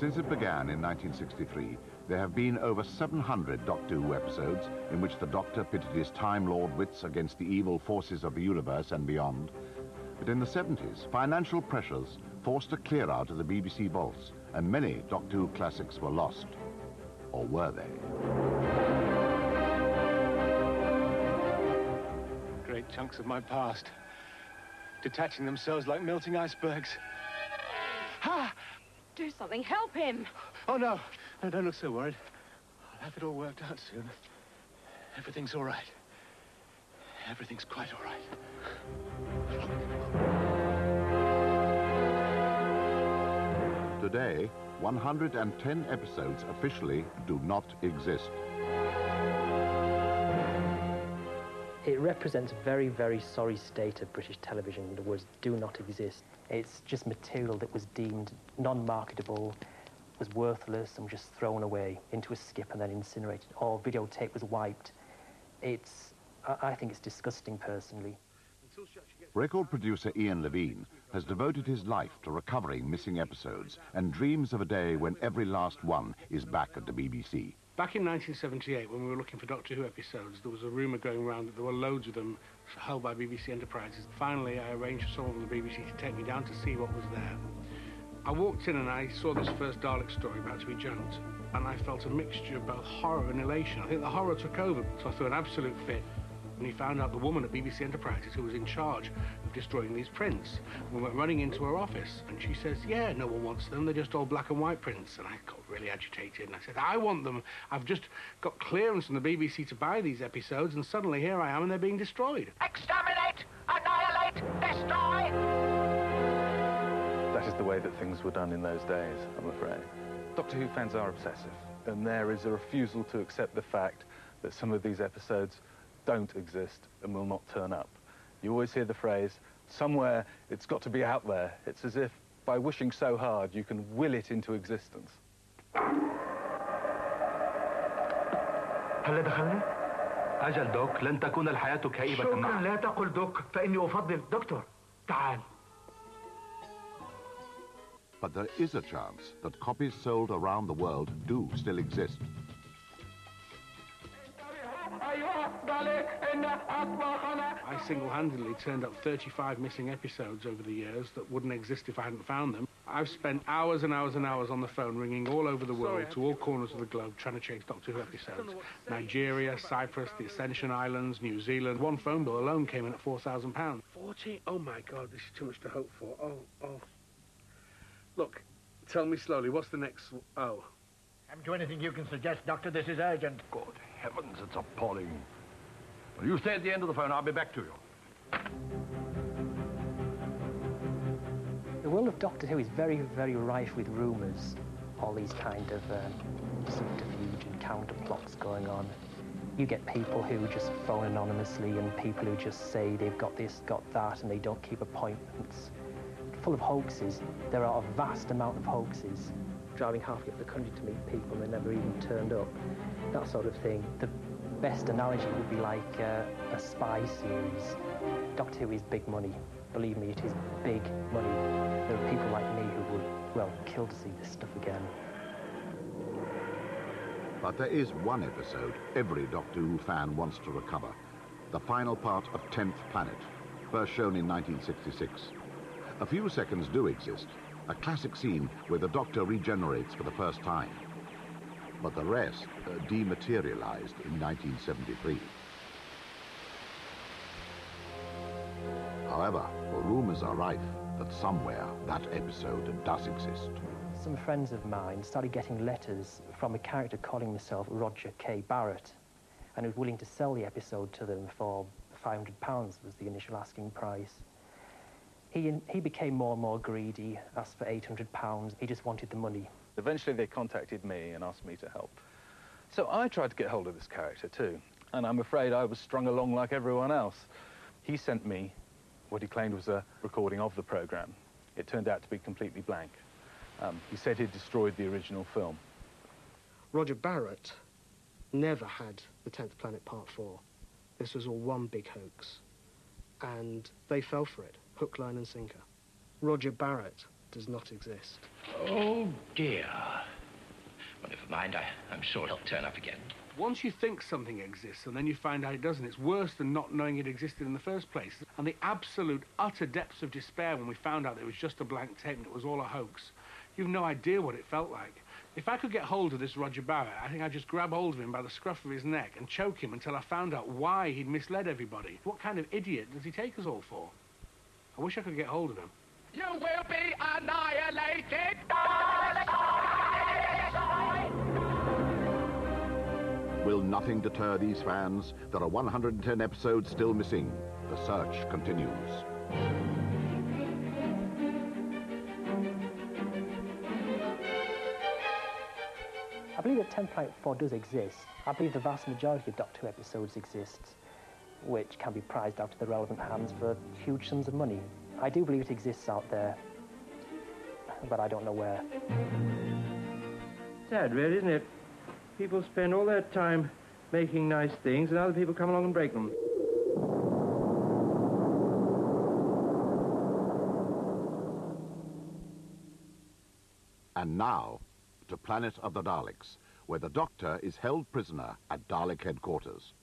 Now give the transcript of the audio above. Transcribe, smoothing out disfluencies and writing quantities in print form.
Since it began in 1963, there have been over 700 Doctor Who episodes in which the Doctor pitted his Time Lord wits against the evil forces of the universe and beyond. But in the 70s, financial pressures forced a clear-out of the BBC vaults, and many Doctor Who classics were lost. Or were they? Great chunks of my past, detaching themselves like melting icebergs. Ha! Do something, help him! Oh, no. No, don't look so worried. I'll have it all worked out soon. Everything's all right. Everything's quite all right. Today, 110 episodes officially do not exist. It represents a very, very sorry state of British television. The words do not exist. It's just material that was deemed non-marketable, was worthless, and just thrown away into a skip and then incinerated, or videotape was wiped. I think it's disgusting, personally. Record producer Ian Levine has devoted his life to recovering missing episodes and dreams of a day when every last one is back at the BBC. Back in 1978, when we were looking for Doctor Who episodes, there was a rumour going around that there were loads of them held by BBC Enterprises. Finally, I arranged for someone from the BBC to take me down to see what was there. I walked in and I saw this first Dalek story about to be junked, and I felt a mixture of both horror and elation. I think the horror took over, so I threw an absolute fit. And he found out the woman at BBC Enterprises who was in charge of destroying these prints. We went running into her office, and she says, yeah, no one wants them, they're just all black and white prints. And I got really agitated, and I said, I want them. I've just got clearance from the BBC to buy these episodes, and suddenly here I am, and they're being destroyed. Exterminate! Annihilate! Destroy! That is the way that things were done in those days, I'm afraid. Doctor Who fans are obsessive, and there is a refusal to accept the fact that some of these episodes don't exist and will not turn up. You always hear the phrase, somewhere it's got to be out there. It's as if by wishing so hard you can will it into existence. هل دخلنا؟ أجل دوك، لن تكون الحياة كئيبة معك. شكرا، لا تقل دوك، فإني أفضل دكتور. تعال. But there is a chance that copies sold around the world do still exist. I single-handedly turned up 35 missing episodes over the years that wouldn't exist if I hadn't found them. I've spent hours and hours and hours on the phone ringing all over the world to all corners of the globe trying to chase Doctor Who episodes. Nigeria, Cyprus, the Ascension Islands, New Zealand. One phone bill alone came in at £4,000. 40? Oh, my God, this is too much to hope for. Oh. Look, tell me slowly, what's the next... Oh. Haven't you anything you can suggest, Doctor? This is urgent. Good heavens, it's appalling. Well, you stay at the end of the phone. I'll be back to you. The world of Doctor Who is very, very rife with rumours. All these kind of subterfuge and counterplots going on. You get people who just phone anonymously and people who just say they've got this, got that, and they don't keep appointments. Full of hoaxes. There are a vast amount of hoaxes. Driving halfway up the country to meet people and they never even turned up. That sort of thing. The best analogy would be like a spy series. Doctor Who is big money. Believe me, it is big money. There are people like me who would, well, kill to see this stuff again. But there is one episode every Doctor Who fan wants to recover. The final part of 10th Planet, first shown in 1966. A few seconds do exist. A classic scene where the Doctor regenerates for the first time. But the rest dematerialized in 1973. However, rumours are rife that somewhere that episode does exist. Some friends of mine started getting letters from a character calling himself Roger K. Barret, and was willing to sell the episode to them for £500 was the initial asking price. He became more and more greedy, asked for £800. He just wanted the money. Eventually they contacted me and asked me to help. So I tried to get hold of this character too, and I'm afraid I was strung along like everyone else. He sent me what he claimed was a recording of the programme. It turned out to be completely blank. He said he'd destroyed the original film. Roger Barret never had the 10th Planet Part 4. This was all one big hoax. And they fell for it, hook, line and sinker. Roger Barret does not exist. Oh, dear. Well, never mind. I'm sure he'll turn up again. Once you think something exists and then you find out it doesn't, it's worse than not knowing it existed in the first place. And the absolute, utter depths of despair when we found out it was just a blank tape and it was all a hoax. You've no idea what it felt like. If I could get hold of this Roger Barret, I think I'd just grab hold of him by the scruff of his neck and choke him until I found out why he'd misled everybody. What kind of idiot does he take us all for? I wish I could get hold of him. You will be annihilated! Will nothing deter these fans? There are 110 episodes still missing. The search continues. I believe that 10.4 does exist. I believe the vast majority of Doctor Who episodes exist, which can be prized out to the relevant hands for huge sums of money. I do believe it exists out there, but I don't know where. Sad, really, isn't it? People spend all their time making nice things, and other people come along and break them. And now, to Planet of the Daleks, where the Doctor is held prisoner at Dalek headquarters.